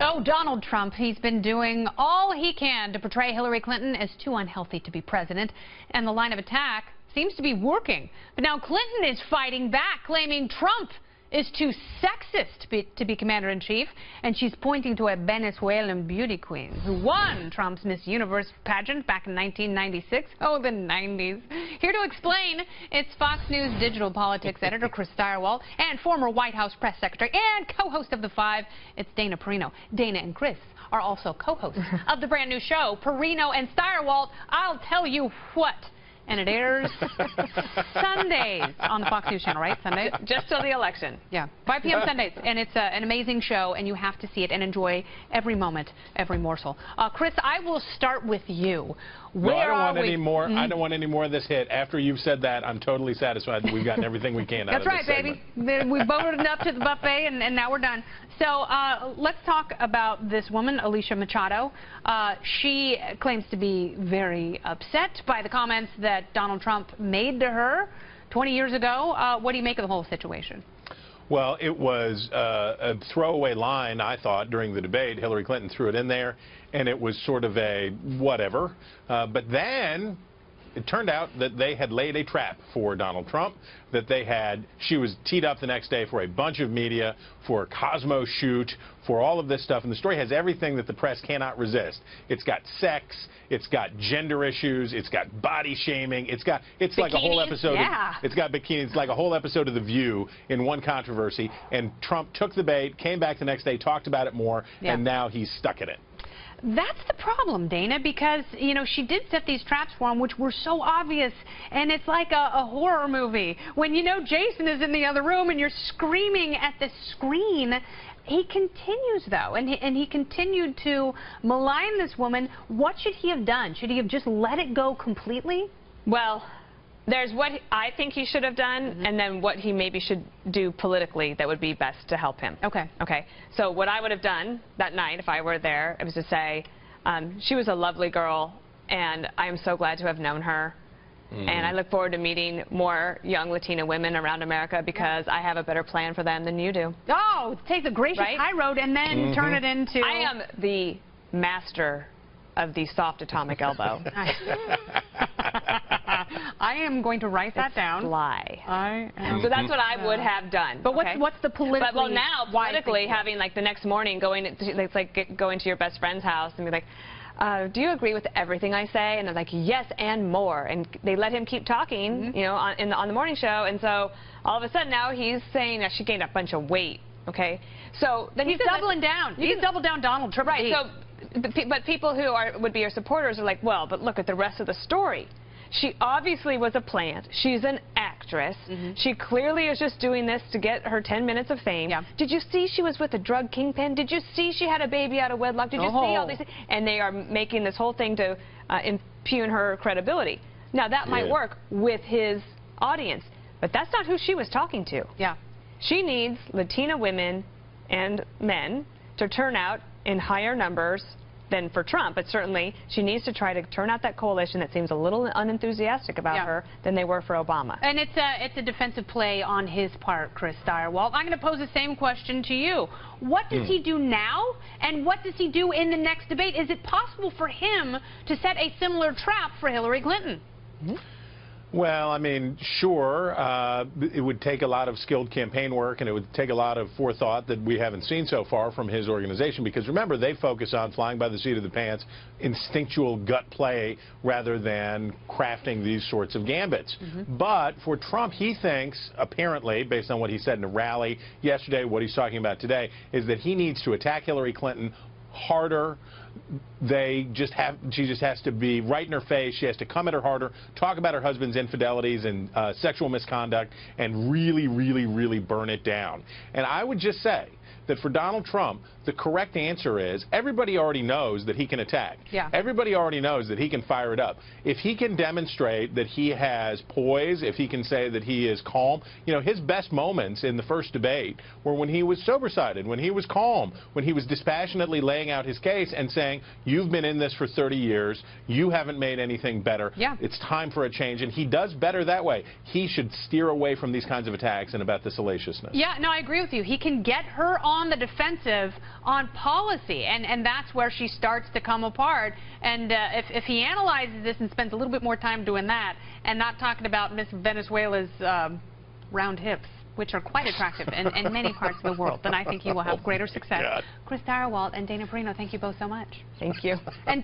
Oh, Donald Trump, he's been doing all he can to portray Hillary Clinton as too unhealthy to be president, and the line of attack seems to be working. But now Clinton is fighting back, claiming Trump is too sexist to be commander-in-chief, and she's pointing to a Venezuelan beauty queen who won Trump's Miss Universe pageant back in 1996. Oh, the 90s. Here to explain, it's Fox News digital politics editor Chris Stirewalt and former White House press secretary and co-host of The Five, it's Dana Perino. Dana and Chris are also co-hosts of the brand new show, Perino and Stirewalt. I'll tell you what. And it airs Sundays on the Fox News channel, right? Sundays? Just till the election. Yeah, 5 p.m. Sundays. And it's an amazing show, and you have to see it and enjoy every moment, every morsel. Chris, I will start with you. I don't want any more of this hit. After you've said that, I'm totally satisfied that we've gotten everything we can out of this That's right, baby. We voted it up to the buffet, and now we're done. So let's talk about this woman, Alicia Machado. She claims to be very upset by the comments that Donald Trump made to her 20 years ago. What do you make of the whole situation? Well, it was a throwaway line, I thought, during the debate. Hillary Clinton threw it in there, and it was sort of a whatever. But then it turned out that they had laid a trap for Donald Trump, that she was teed up the next day for a bunch of media, for a Cosmo shoot, for all of this stuff. And the story has everything that the press cannot resist. It's got sex, it's got gender issues, it's got body shaming, it's like a whole episode. Yeah. It's got bikinis. It's like a whole episode of The View in one controversy. And Trump took the bait, came back the next day, talked about it more, and now he's stuck in it. That's the problem, Dana, because, you know, she did set these traps for him, which were so obvious, and it's like a horror movie. When you know Jason is in the other room and you're screaming at the screen, he continues, though, and he continued to malign this woman. What should he have done? Should he have just let it go completely? Well, there's what I think he should have done, and then what he maybe should do politically that would be best to help him. Okay. Okay. So what I would have done that night, if I were there, it was to say, she was a lovely girl, and I am so glad to have known her. And I look forward to meeting more young Latina women around America because I have a better plan for them than you do. Oh, take the gracious high road and then turn it into... I am the master of the soft atomic elbow. I am going to write that down. Fly. So that's what I would have done. But what's the politically? But, well, now politically, having like the next morning going to your best friend's house and be like, do you agree with everything I say? And they're like, yes, and more. And they let him keep talking, you know, on the morning show. And so all of a sudden now he's saying that she gained a bunch of weight. Okay, so then he's doubling down. He's doubled down Donald Trump. Right. So, but people who would be your supporters are like, well, but look at the rest of the story. She obviously was a plant. She's an actress. She clearly is just doing this to get her 10 minutes of fame. Yeah. Did you see she was with a drug kingpin? Did you see she had a baby out of wedlock? Did you see all these things? And they are making this whole thing to impugn her credibility. Now, that might work with his audience, but that's not who she was talking to. Yeah. She needs Latina women and men to turn out in higher numbers than for Trump, but certainly she needs to try to turn out that coalition that seems a little unenthusiastic about her than they were for Obama. And it's a defensive play on his part, Chris Stirewalt. I'm going to pose the same question to you. What does he do now, and what does he do in the next debate? Is it possible for him to set a similar trap for Hillary Clinton? Well, I mean, sure, it would take a lot of skilled campaign work, and it would take a lot of forethought that we haven't seen so far from his organization, because remember, they focus on flying by the seat of the pants, instinctual gut play, rather than crafting these sorts of gambits. But for Trump, he thinks, apparently, based on what he said in a rally yesterday, what he's talking about today, is that he needs to attack Hillary Clinton harder. She just has to be right in her face. She has to come at her harder, talk about her husband's infidelities and sexual misconduct, and really, really, really burn it down. And I would just say that for Donald Trump, the correct answer is everybody already knows that he can attack. Yeah. Everybody already knows that he can fire it up. If he can demonstrate that he has poise, if he can say that he is calm, you know, his best moments in the first debate were when he was sober-sided, when he was calm, when he was dispassionately laying out his case and saying, you've been in this for 30 years, you haven't made anything better, it's time for a change, and he does better that way. He should steer away from these kinds of attacks and about the salaciousness. Yeah, no, I agree with you. He can get her on on the defensive on policy, and that's where she starts to come apart. And if he analyzes this and spends a little bit more time doing that and not talking about Miss Venezuela's round hips, which are quite attractive in many parts of the world, then I think he will have greater success. Chris Stirewalt and Dana Perino, thank you both so much. Thank you. And